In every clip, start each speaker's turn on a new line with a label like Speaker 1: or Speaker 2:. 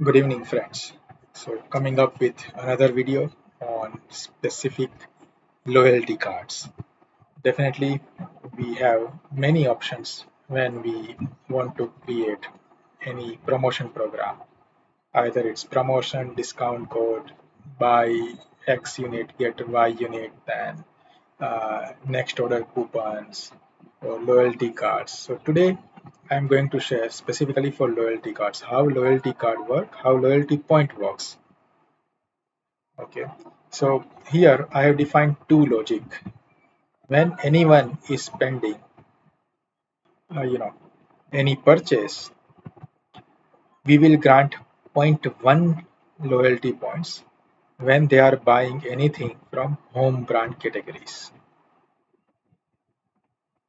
Speaker 1: Good evening, friends. So, coming up with another video on specific loyalty cards. Definitely, we have many options when we want to create any promotion program. Either it's promotion, discount code, buy X unit, get Y unit, then next order coupons or loyalty cards. So today I'm going to share specifically for loyalty cards how loyalty card work, how loyalty point works. Okay, so here I have defined two logic. When anyone is spending, uh, you know, any purchase, we will grant zero point 0.1 loyalty points when they are buying anything from home brand categories.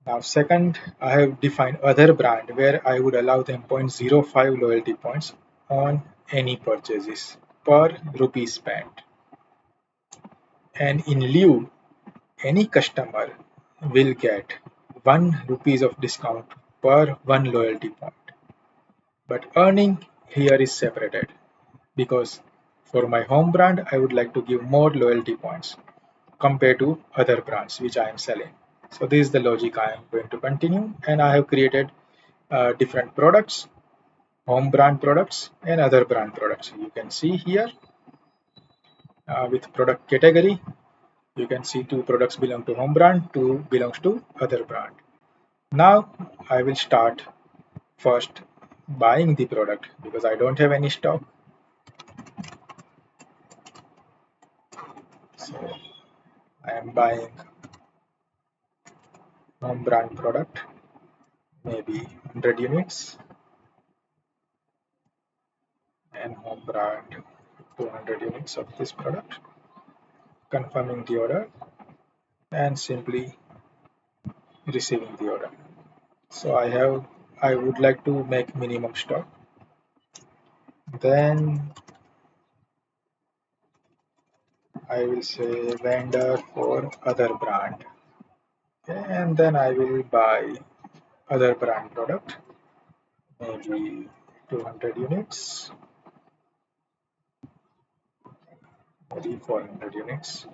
Speaker 1: Now, second, I have defined other brand where I would allow them zero point zero 0.05 loyalty points on any purchases per rupee spent. And in lieu, any customer will get 1 rupees of discount per 1 loyalty point. But earning here is separated because for my home brand, I would like to give more loyalty points compared to other brands which I am selling. So this is the logic I am going to continue, and I have created different products, home brand products and other brand products. You can see here with product category, you can see two products belong to home brand, two belongs to other brand. Now I will start first buying the product because I don't have any stock. So I am buying home brand product, maybe 100 units, and home brand 200 units of this product, confirming the order and simply receiving the order. So I would like to make minimum stock. Then I will say vendor for other brand. Okay, and then I will buy other brand product, maybe 200 units, maybe 400 units.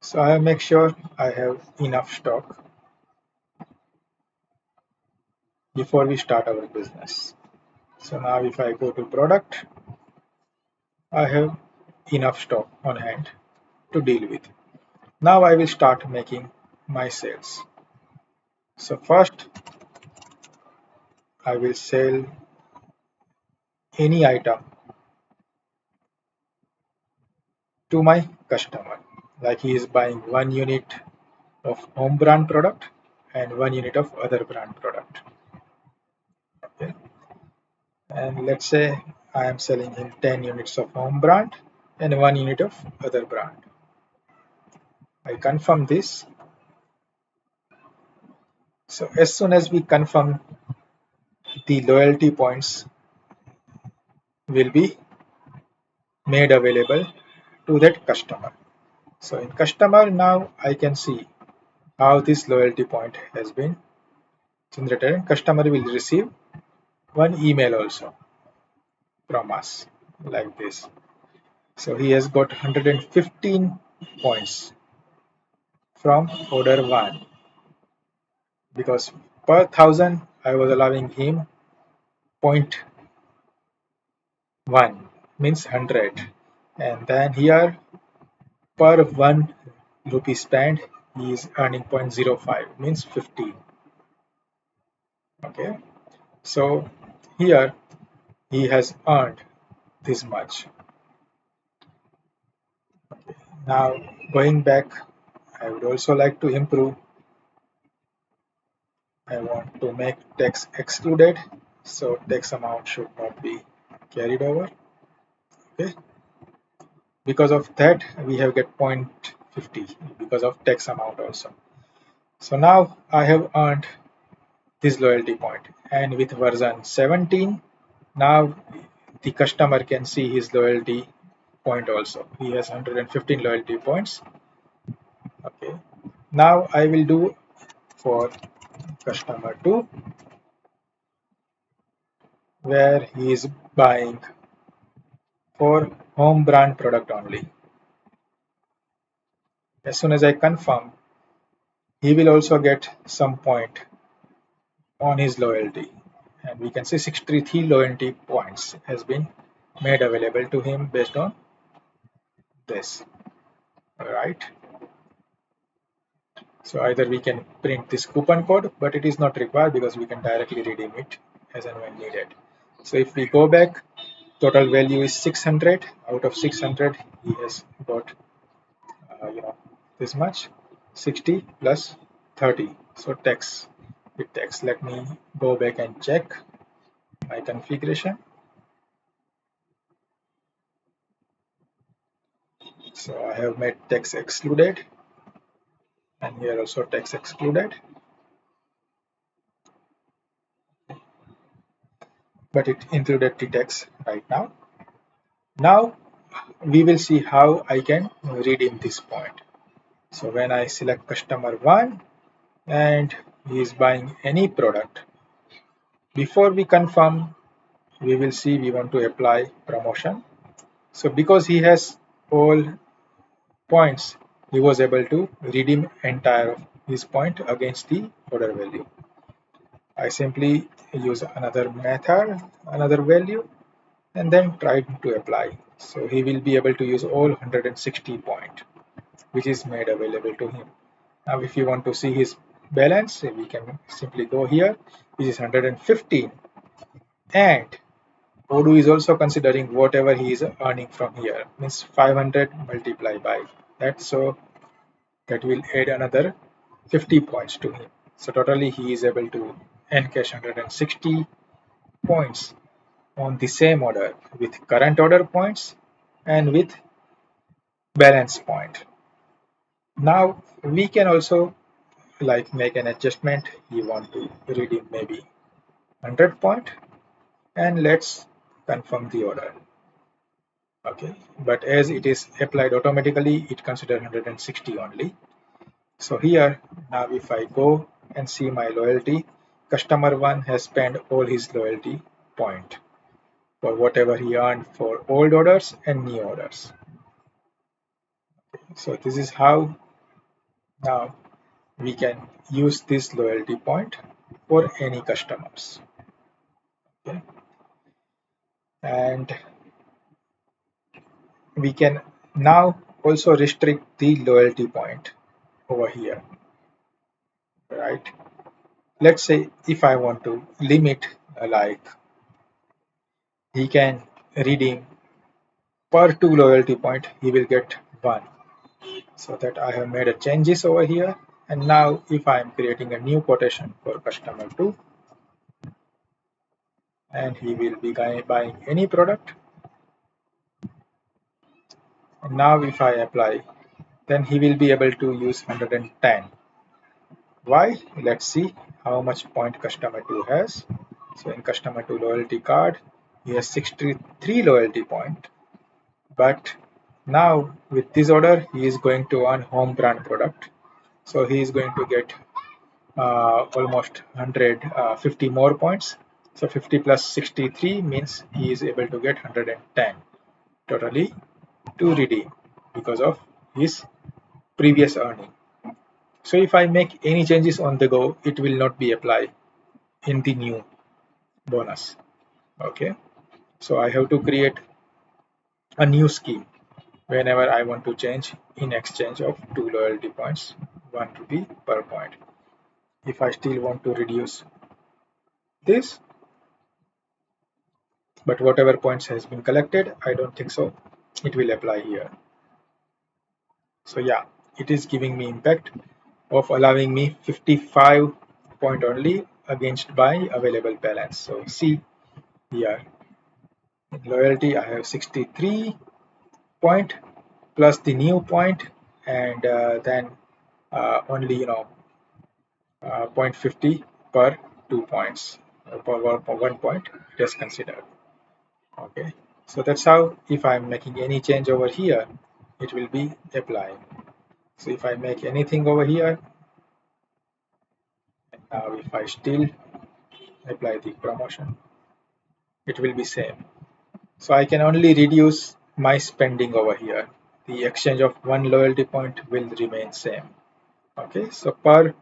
Speaker 1: So I make sure I have enough stock before we start our business. So now if I go to product, I have enough stock on hand to deal with. Now I will start making my sales. So first I will sell any item to my customer. Like he is buying 1 unit of home brand product and 1 unit of other brand product. Okay. And let's say I am selling him 10 units of home brand and 1 unit of other brand. I confirm this. So as soon as we confirm, the loyalty points will be made available to that customer. So in customer now I can see how this loyalty point has been generated, and customer will receive one email also from us like this. So he has got 115 points from order 1 because per 1000 I was allowing him point 1 means 100, and then here per 1 rupee spent he is earning 0.05 means 15. Okay, so here he has earned this much. Now going back, I would also like to improve. I want to make tax excluded, so tax amount should not be carried over. Okay, because of that we have get 0.50 because of tax amount also. So now I have earned this loyalty point, and with version 17 now the customer can see his loyalty point also. He has 115 loyalty points. Okay, now I will do for customer 2. where he is buying for home brand product only. As soon as I confirm, he will also get some point on his loyalty. And we can see 63 loyalty points has been made available to him based on this. Alright. So either we can print this coupon code, but it is not required because we can directly redeem it as and when needed. So if we go back, total value is 600. Out of 600, he has got this much, 60 plus 30. So tax, with tax. Let me go back and check my configuration. So I have made tax excluded, and here also tax excluded, but it included the tax right now. Now we will see how I can redeem this point. So when I select customer 1 and he is buying any product, before we confirm, we will see we want to apply promotion. So because he has all points, he was able to redeem entire of his point against the order value. I simply use another method, another value, and then try to apply. So he will be able to use all 160 point, which is made available to him. Now, if you want to see his balance, we can simply go here, which is 115, and Odoo is also considering whatever he is earning from here, means 500 multiplied by that, so that will add another 50 points to him. So totally he is able to encash 160 points on the same order with current order points and with balance point. Now we can also like make an adjustment. You want to redeem maybe 100 point, and let's confirm the order. Okay, but as it is applied automatically, it considers 160 only. So here now if I go and see my loyalty, customer 1 has spent all his loyalty point for whatever he earned for old orders and new orders. So this is how now we can use this loyalty point for any customers. Okay. And we can now also restrict the loyalty point over here, right? Let's say if I want to limit like he can redeem per 2 loyalty point, he will get 1. So that I have made a changes over here, and now if I am creating a new quotation for customer 2 and he will be buying any product, and now if I apply, then he will be able to use 110. Why? Let's see how much point customer 2 has. So in customer 2 loyalty card, he has 63 loyalty point, but now with this order, he is going to earn home brand product. So he is going to get almost 150 more points. So 50 plus 63 means he is able to get 110 totally to redeem because of his previous earning. So if I make any changes on the go, it will not be applied in the new bonus. Okay, so I have to create a new scheme whenever I want to change in exchange of 2 loyalty points, 1 rupee per point. If I still want to reduce this, but whatever points has been collected, I don't think so it will apply here. So yeah, it is giving me impact of allowing me 55 point only against my available balance. So see here, in loyalty I have 63 point plus the new point, and then only 0.50 per 2 points, per 1 point it is considered. Okay, so that's how if I'm making any change over here, it will be applying. So if I make anything over here, now if I still apply the promotion, it will be same. So I can only reduce my spending over here. The exchange of one loyalty point will remain same. Okay, so per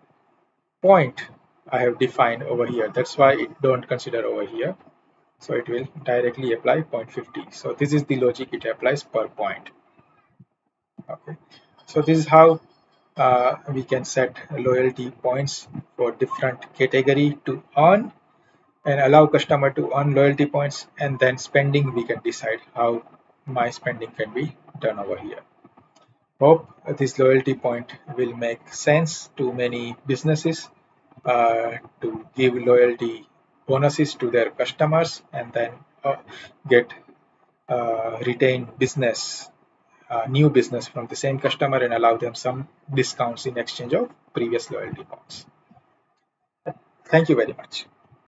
Speaker 1: point I have defined over here. That's why it don't consider over here. So it will directly apply 0.50. So this is the logic it applies per point. Okay, so this is how we can set loyalty points for different category to earn and allow customer to earn loyalty points, and then spending we can decide how my spending can be done over here. Hope this loyalty point will make sense to many businesses to give loyalty bonuses to their customers and then get retain business, new business from the same customer and allow them some discounts in exchange of previous loyalty points. Thank you very much.